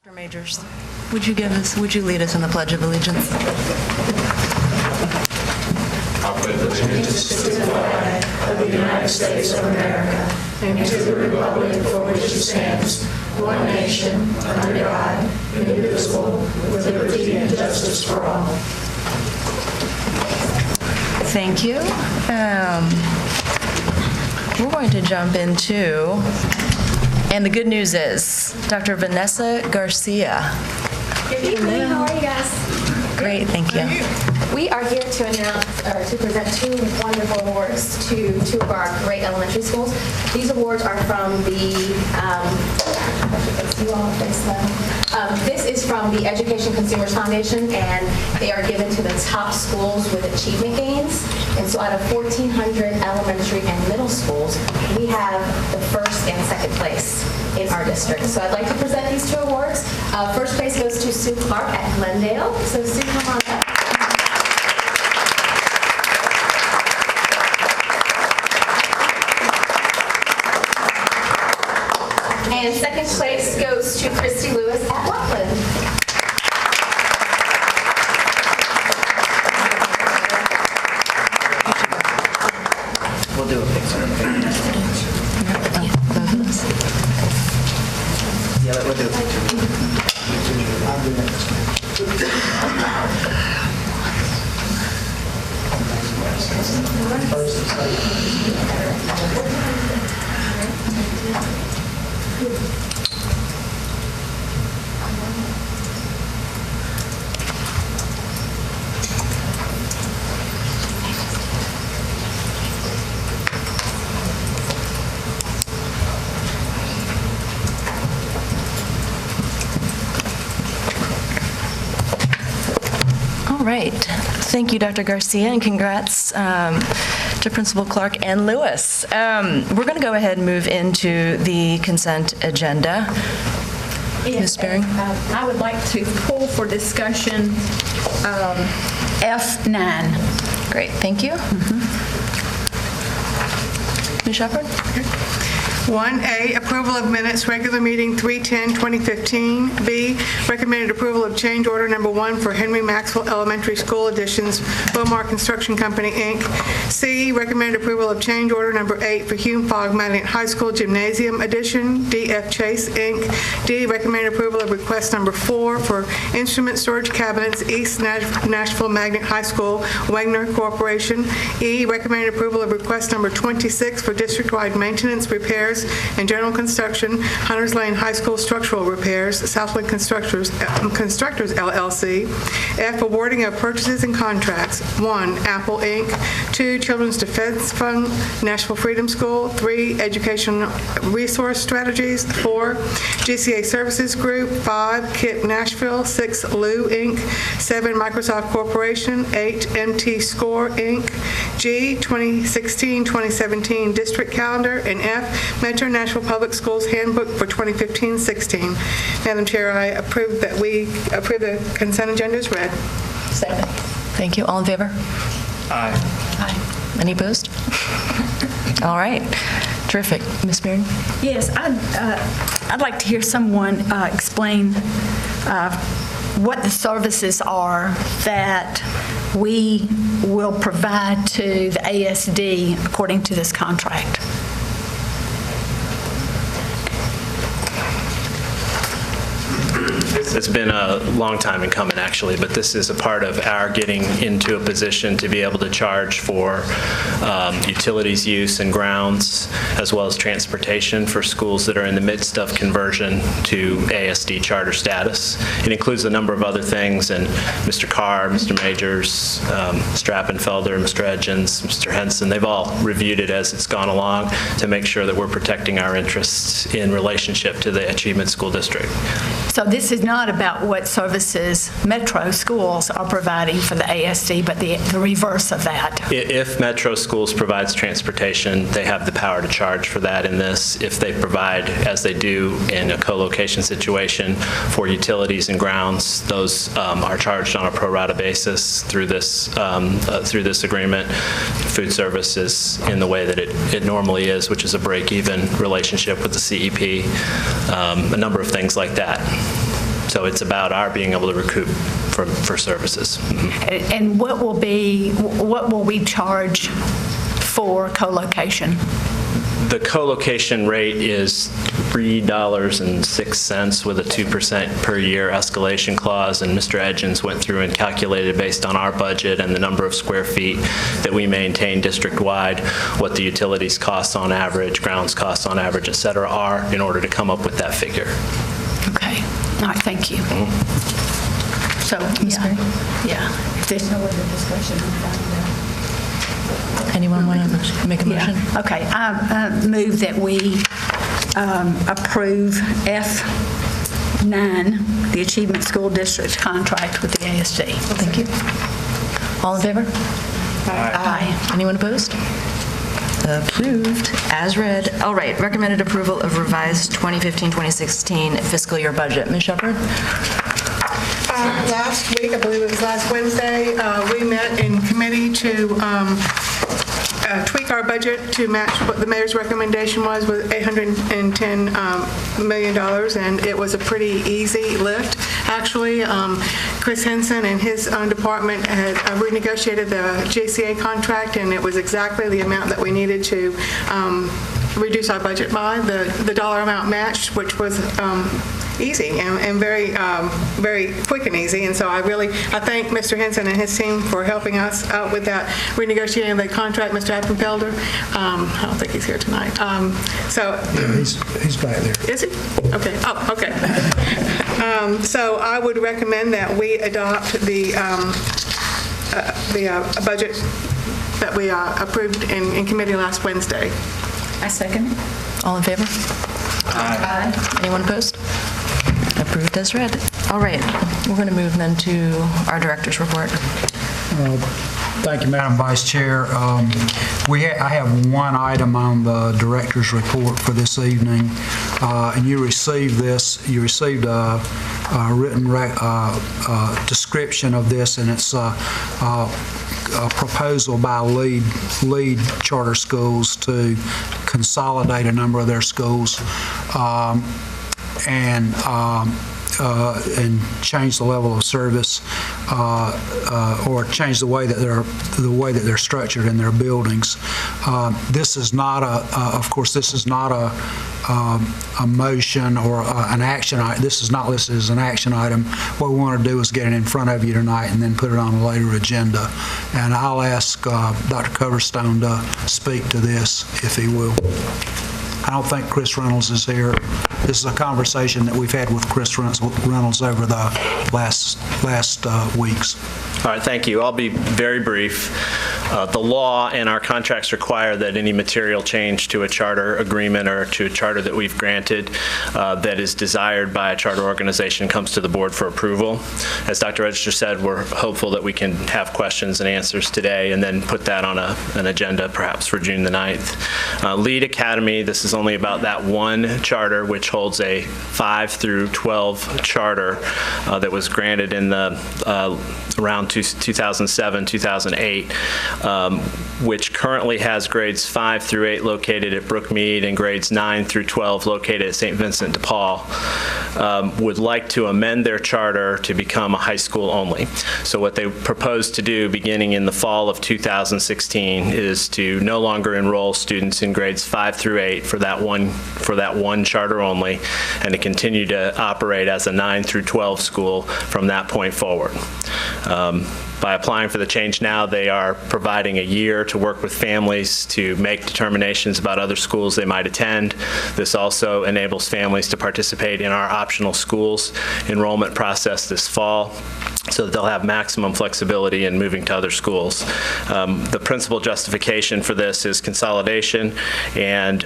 Dr. Majors, would you lead us in the Pledge of Allegiance? I pledge allegiance to the flag of the United States of America and to the republic for which it stands, one nation, under God, indivisible, with liberty and justice for all. Thank you. We're going to jump into, and the good news is, Dr. Vanessa Garcia. Good evening. How are you guys? Great, thank you. We are here to announce, to present two wonderful awards to two of our great elementary schools. These awards are from the, this is from the Education Consumers Foundation, and they are given to the top schools with achievement gains. And so out of 1,400 elementary and middle schools, we have the first and second place in our district. So I'd like to present these two awards. First place goes to Sue Clark at Glendale. So Sue, come on up. And second place goes to Christy Lewis at Laughlin. We'll do a picture. Yeah, we'll do a picture. I'll do All right. Thank you, Dr. Garcia, and congrats to Principal Clark and Lewis. We're going to go ahead and move into the consent agenda. Ms. Baring? I would like to pull for discussion F9. Great, thank you. Ms. Shepherd? 1A, approval of minutes, regular meeting 3/10/2015. B, recommended approval of change order number 1 for Henry Maxwell Elementary School additions, Bomar Construction Company, Inc. C, recommended approval of change order number 8 for Hume Fogg Magnet High School Gymnasium addition, DF Chase, Inc. D, recommended approval of request number 4 for instrument storage cabinets, East Nashville Magnet High School, Wagner Corporation. E, recommended approval of request number 26 for district-wide maintenance, repairs, and general construction, Hunters Lane High School structural repairs, Southwind Constructors LLC. F, awarding of purchases and contracts. 1, Apple Inc. 2, Children's Defense Fund, Nashville Freedom School. 3, Education Resource Strategies. 4, GCA Services Group. 5, KIP Nashville. 6, Lou Inc. 7, Microsoft Corporation. 8, MT Score Inc. G, 2016-2017 District Calendar. And F, Metro Nashville Public Schools Handbook for 2015-16. Madam Chair, I approve that we approve the consent agenda as read. Second. Thank you. All in favor? Aye. Aye. Any opposed? All right. Terrific. Ms. Baird? Yes, I'd like to hear someone explain what the services are that we will provide to the ASD according to this contract. It's been a long time in coming, actually, but this is a part of our getting into a position to be able to charge for utilities use and grounds, as well as transportation for schools that are in the midst of conversion to ASD charter status. It includes a number of other things, and Mr. Carr, Mr. Majors, Mr. Appenfelder, Mr. Edgens, Mr. Henson, they've all reviewed it as it's gone along to make sure that we're protecting our interests in relationship to the Achievement School District. So this is not about what services Metro schools are providing for the ASD, but the reverse of that. If Metro Schools provides transportation, they have the power to charge for that in this. If they provide, as they do in a co-location situation, for utilities and grounds, those are charged on a pro rata basis through this agreement. Food services in the way that it normally is, which is a break-even relationship with the CEP, a number of things like that. So it's about our being able to recoup for services. And what will we charge for co-location? The co-location rate is $3.06 with a 2% per year escalation clause, and Mr. Edgens went through and calculated based on our budget and the number of square feet that we maintain district-wide, what the utilities costs on average, grounds costs on average, et cetera, are in order to come up with that figure. Okay. All right, thank you. So, yeah, if there's no other discussion, Anyone want to make a motion? yeah. Okay, I move that we approve F9, the Achievement School District contract with the ASD. Thank you. All in favor? Aye. Anyone opposed? Approved, as read. All right, recommended approval of revised 2015-2016 fiscal year budget. Ms. Shepherd? Last week, I believe it was last Wednesday, we met in committee to tweak our budget to match what the mayor's recommendation was with $810 million, and it was a pretty easy lift. Actually, Chris Henson and his own department had renegotiated the JCA contract, and it was exactly the amount that we needed to reduce our budget by. The dollar amount matched, which was easy and very, very quick and easy. And so I thank Mr. Henson and his team for helping us out with that renegotiating the contract. Mr. Appenfelder, I don't think he's here tonight. He's back there. Is he? Okay. Oh, okay. So I would recommend that we adopt the budget that we approved in committee last Wednesday. I second it. All in favor? Aye. Anyone opposed? Approved as read. All right, we're going to move then to our director's report. Thank you, Madam Vice Chair. I have one item on the director's report for this evening, and you received this. You received a written description of this, and it's a proposal by lead charter schools to consolidate a number of their schools and change the level of service or change the way that they're structured in their buildings. This is not of course, this is not a motion or an action item. This is not listed as an action item. What we want to do is get it in front of you tonight and then put it on a later agenda. And I'll ask Dr. Coverstone to speak to this, if he will. I don't think Chris Reynolds is here. This is a conversation that we've had with Chris Reynolds over the last weeks. All right, thank you. I'll be very brief. The law and our contracts require that any material change to a charter agreement or to a charter that we've granted that is desired by a charter organization comes to the board for approval. As Dr. Register said, we're hopeful that we can have questions and answers today and then put that on an agenda perhaps for June the 9th. Lead Academy, this is only about that one charter which holds a 5 through 12 charter that was granted in the around 2007, 2008, which currently has grades 5 through 8 located at Brookmead and grades 9 through 12 located at St. Vincent de Paul, would like to amend their charter to become a high school only. So what they propose to do beginning in the fall of 2016 is to no longer enroll students in grades 5 through 8 for that one charter only, and to continue to operate as a 9 through 12 school from that point forward. By applying for the change now, they are providing a year to work with families to make determinations about other schools they might attend. This also enables families to participate in our optional schools enrollment process this fall, so that they'll have maximum flexibility in moving to other schools. The principal justification for this is consolidation, and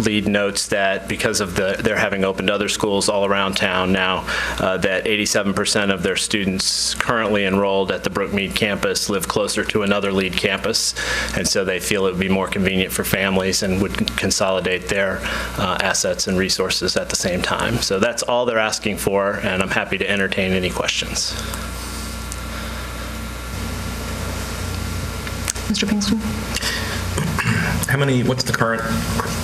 LEAD notes that because of they're having opened other schools all around town now, that 87% of their students currently enrolled at the Brookmead campus live closer to another LEAD campus, and so they feel it would be more convenient for families and would consolidate their assets and resources at the same time. So that's all they're asking for, and I'm happy to entertain any questions. Mr. Pinkston? What's the current,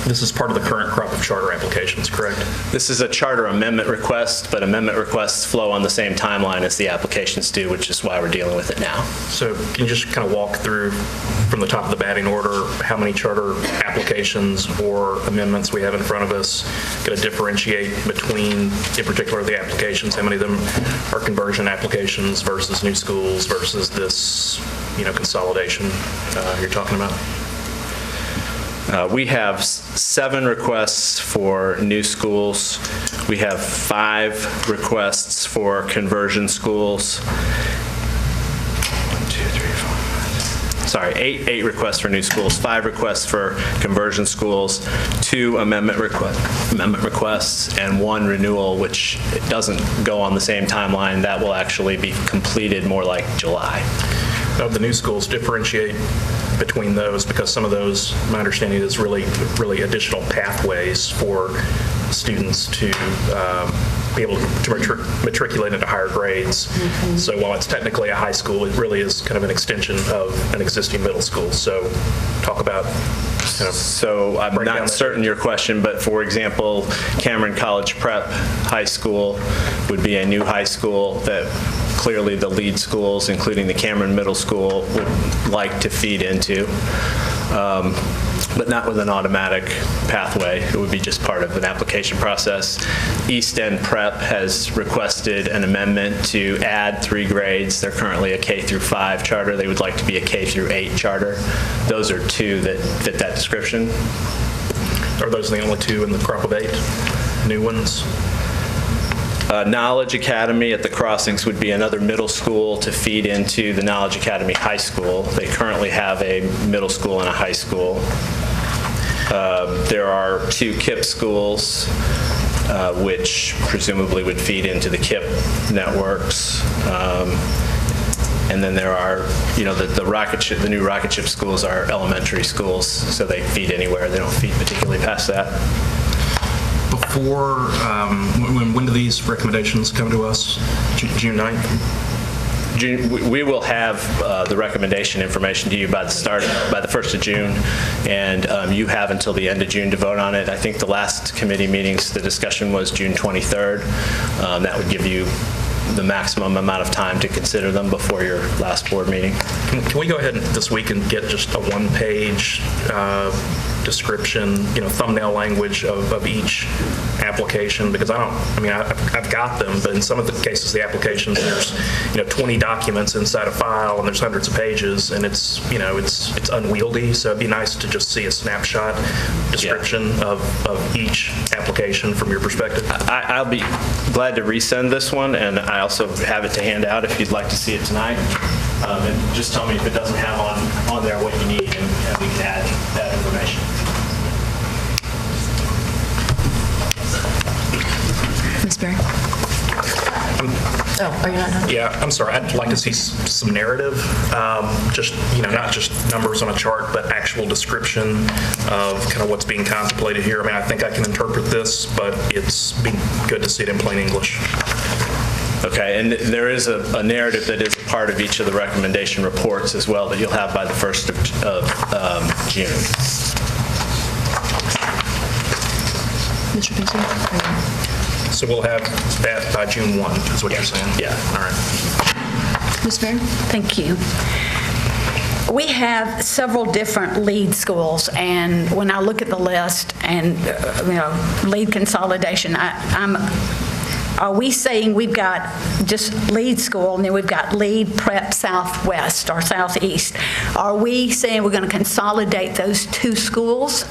this is part of the current crop of charter applications, correct? This is a charter amendment request, but amendment requests flow on the same timeline as the applications do, which is why we're dealing with it now. So can you just kind of walk through from the top of the batting order how many charter applications or amendments we have in front of us? Going to differentiate between, in particular, the applications, how many of them are conversion applications versus new schools versus this, consolidation you're talking about? We have 7 requests for new schools. We have 5 requests for conversion schools. 8 requests for new schools, 5 requests for conversion schools, 2 amendment requests, and 1 renewal, which it doesn't go on the same timeline. That will actually be completed more like July. Of the new schools, differentiate between those, because some of those, my understanding is really additional pathways for students to be able to matriculate into higher grades. So while it's technically a high school, it really is kind of an extension of an existing middle school. So talk about So I'm not certain your question, but for example, Cameron College Prep High School would be a new high school that clearly the lead schools, including the Cameron Middle School, would like to feed into. But not with an automatic pathway. It would be just part of an application process. East End Prep has requested an amendment to add 3 grades. They're currently a K through 5 charter. They would like to be a K through 8 charter. Those are 2 that fit that description. Are those the only 2 in the crop of 8 new ones? Knowledge Academy at the Crossings would be another middle school to feed into the Knowledge Academy High School. They currently have a middle school and a high school. There are 2 KIPP schools, which presumably would feed into the KIPP networks. And then there are, the new rocket ship schools are elementary schools, so they feed anywhere. They don't feed particularly past that. Before, when do these recommendations come to us? June 9th? We will have the recommendation information to you by the 1st of June, and you have until the end of June to vote on it. I think the last committee meetings, the discussion was June 23rd. That would give you the maximum amount of time to consider them before your last board meeting. Can we go ahead this week and get just a 1-page description, thumbnail language of each application? Because I've got them, but in some of the cases, the applications, there's 20 documents inside a file, and there's hundreds of pages, and it's unwieldy. So it'd be nice to just see a snapshot description of each application from your perspective. I'll be glad to resend this one, and I also have it to hand out if you'd like to see it tonight. And just tell me if it doesn't have on there what you need, and we can add that information. Ms. Berry? Are you not done? Yeah, I'm sorry. I'd like to see some narrative, just, not just numbers on a chart, but actual description of kind of what's being contemplated here. I think I can interpret this, but it's been good to see it in plain English. Okay, and there is a narrative that is a part of each of the recommendation reports as well that you'll have by the 1st of June. Mr. Pinkston? So we'll have that by June 1, is what you're saying? Yeah. All right. Ms. Berry? Thank you. We have several different lead schools, and when I look at the list and, lead consolidation, are we saying we've got just lead school and then we've got lead prep southwest or southeast? Are we saying we're going to consolidate those 2 schools?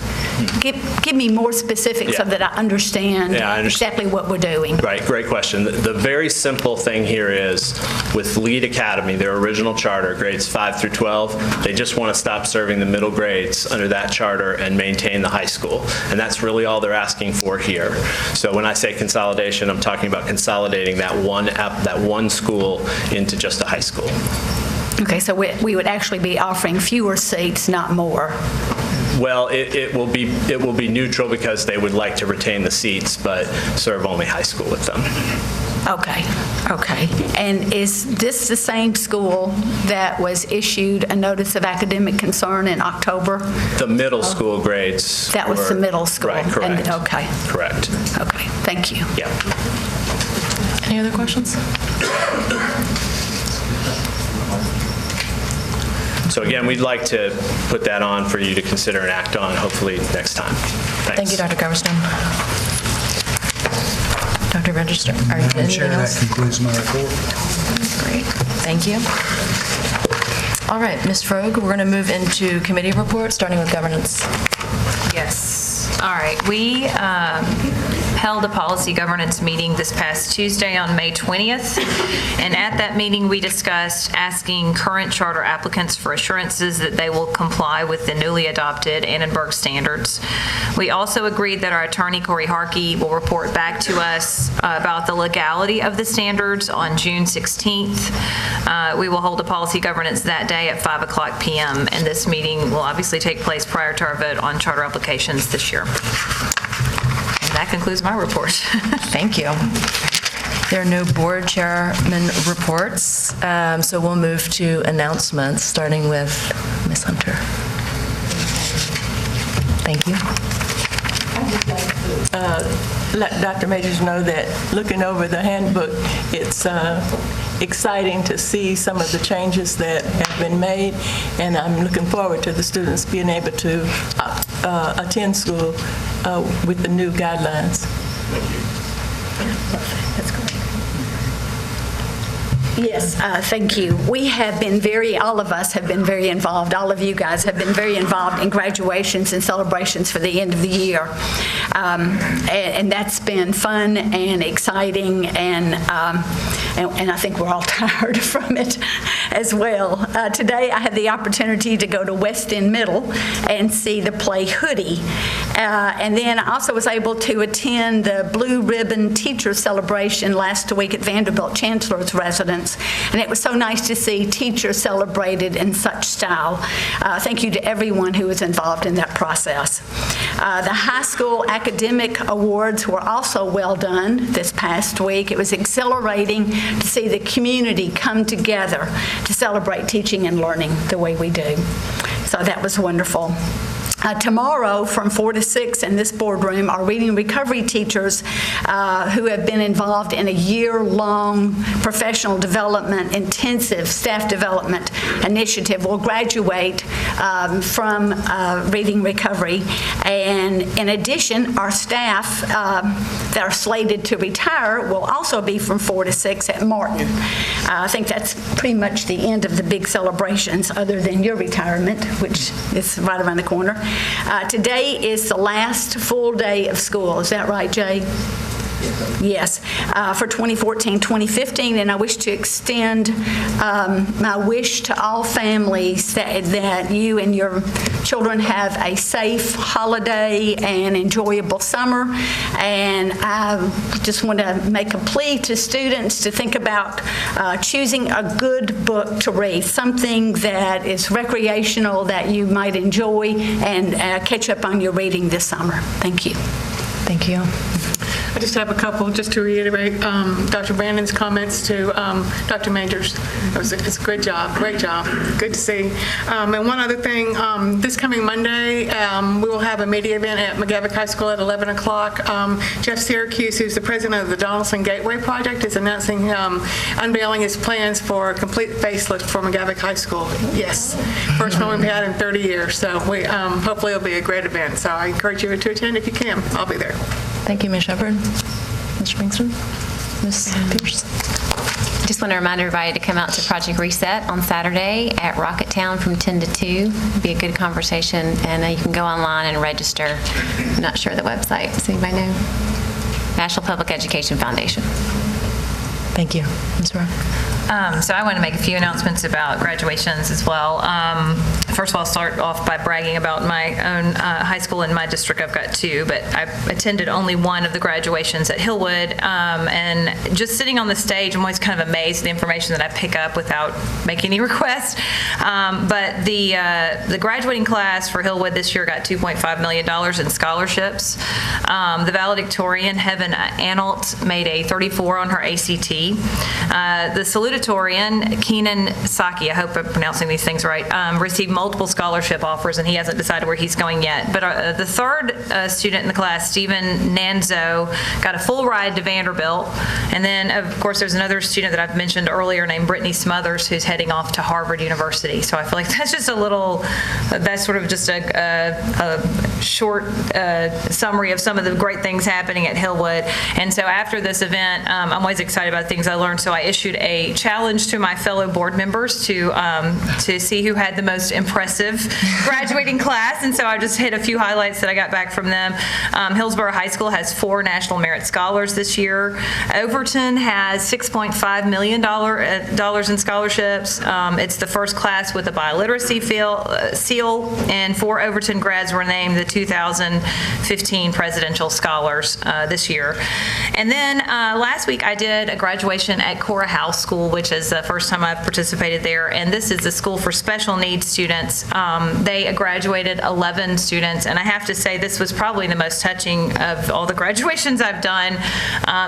Give me more specifics so that I understand exactly what we're doing. Right, great question. The very simple thing here is with Lead Academy, their original charter, grades 5 through 12, they just want to stop serving the middle grades under that charter and maintain the high school. And that's really all they're asking for here. So when I say consolidation, I'm talking about consolidating that one school into just a high school. Okay, so we would actually be offering fewer seats, not more. Well, it will be neutral because they would like to retain the seats, but serve only high school with them. Okay. And is this the same school that was issued a notice of academic concern in October? The middle school grades. That was the middle school? Right, correct. Okay. Correct. Okay, thank you. Yeah. Any other questions? So again, we'd like to put that on for you to consider and act on, hopefully next time. Thanks. Thank you, Dr. Coverstone. Dr. Register, are you Madam anything Chair, that else? concludes my report. Great, thank you. All right, Ms. Frog, we're going to move into committee reports, starting with governance. Yes. All right. We held a policy governance meeting this past Tuesday on May 20th, and at that meeting, we discussed asking current charter applicants for assurances that they will comply with the newly adopted Annenberg standards. We also agreed that our attorney, Corey Harkey, will report back to us about the legality of the standards on June 16th. We will hold a policy governance that day at 5:00 p.m., and this meeting will obviously take place prior to our vote on charter applications this year. And that concludes my report. Thank you. There are no board chairman reports, so we'll move to announcements, starting with Ms. Hunter. Thank you. Let Dr. Majors know that looking over the handbook, it's exciting to see some of the changes that have been made, and I'm looking forward to the students being able to attend school with the new guidelines. That's great. Yes, thank you. We have been all of us have been very involved, all of you guys have been very involved in graduations and celebrations for the end of the year. And that's been fun and exciting, and I think we're all tired from it as well. Today I had the opportunity to go to West End Middle and see the play Hoodie. And then I also was able to attend the Blue Ribbon Teacher Celebration last week at Vanderbilt Chancellor's Residence. And it was so nice to see teachers celebrated in such style. Thank you to everyone who was involved in that process. The high school academic awards were also well done this past week. It was exhilarating to see the community come together to celebrate teaching and learning the way we do. So that was wonderful. Tomorrow from 4 to 6 in this boardroom, our reading recovery teachers who have been involved in a year-long professional development, intensive staff development initiative will graduate from reading recovery. And in addition, our staff that are slated to retire will also be from 4 to 6 at Martin. I think that's pretty much the end of the big celebrations other than your retirement, which is right around the corner. Today is the last full day of school. Is that right, Jay? Yes, for 2014-2015, and I wish to extend my wish to all families that you and your children have a safe holiday and enjoyable summer. And I just want to make a plea to students to think about choosing a good book to read, something that is recreational that you might enjoy, and catch up on your reading this summer. Thank you. Thank you. I just have a couple, just to reiterate Dr. Brandon's comments to Dr. Majors. It's a great job, good to see. And one other thing, this coming Monday, we will have a media event at McGavock High School at 11 o'clock. Jeff Syracuse, who's the president of the Donaldson Gateway Project, is announcing, unveiling his plans for a complete facelift for McGavock High School. Yes, first one we've had in 30 years, so we hopefully it'll be a great event. So I encourage you to attend if you can. I'll be there. Thank you, Ms. Shepherd. Mr. Pinkston? Ms. Pierce? Just want to remind everybody to come out to Project Reset on Saturday at Rocketown from 10 to 2. It'll be a good conversation, and you can go online and register. I'm not sure of the website. Does anybody know? National Public Education Foundation. Thank you. Ms. Rowe? So I want to make a few announcements about graduations as well. First of all, I'll start off by bragging about my own high school in my district. I've got two, but I attended only one of the graduations at Hillwood. And just sitting on the stage, I'm always kind of amazed at the information that I pick up without making any requests. But the graduating class for Hillwood this year got $2.5 million in scholarships. The valedictorian, Heaven Analt, made a 34 on her ACT. The salutatorian, Keenan Saki, I hope I'm pronouncing these things right, received multiple scholarship offers, and he hasn't decided where he's going yet. But the third student in the class, Stephen Nanzo, got a full ride to Vanderbilt. And then, of course, there's another student that I've mentioned earlier named Brittany Smothers, who's heading off to Harvard University. So I feel like that's just a little, that's sort of just a short summary of some of the great things happening at Hillwood. And so after this event, I'm always excited about things I learned. So I issued a challenge to my fellow board members to see who had the most impressive graduating class. And so I just hit a few highlights that I got back from them. Hillsborough High School has 4 National Merit Scholars this year. Overton has $6.5 million in scholarships. It's the first class with a biliteracy seal, and 4 Overton grads were named the 2015 Presidential Scholars this year. And then last week I did a graduation at Cora House School, which is the first time I've participated there, and this is the school for special needs students. They graduated 11 students, and I have to say this was probably the most touching of all the graduations I've done,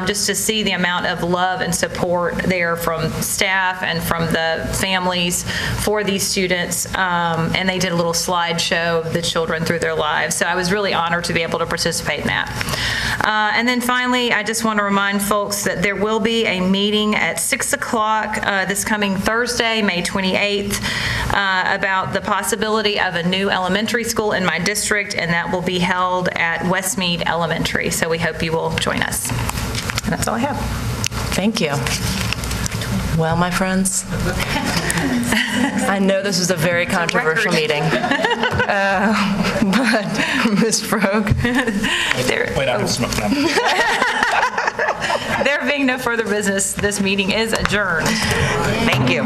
just to see the amount of love and support there from staff and from the families for these students, and they did a little slideshow of the children through their lives. So I was really honored to be able to participate in that. And then finally, I just want to remind folks that there will be a meeting at 6 o'clock this coming Thursday, May 28th, about the possibility of a new elementary school in my district, and that will be held at Westmead Elementary. So we hope you will join us. And that's all I have. Thank you. Well, my friends, I know this was a very controversial meeting, but Ms. Frog, there being no further business, this meeting is adjourned. Thank you.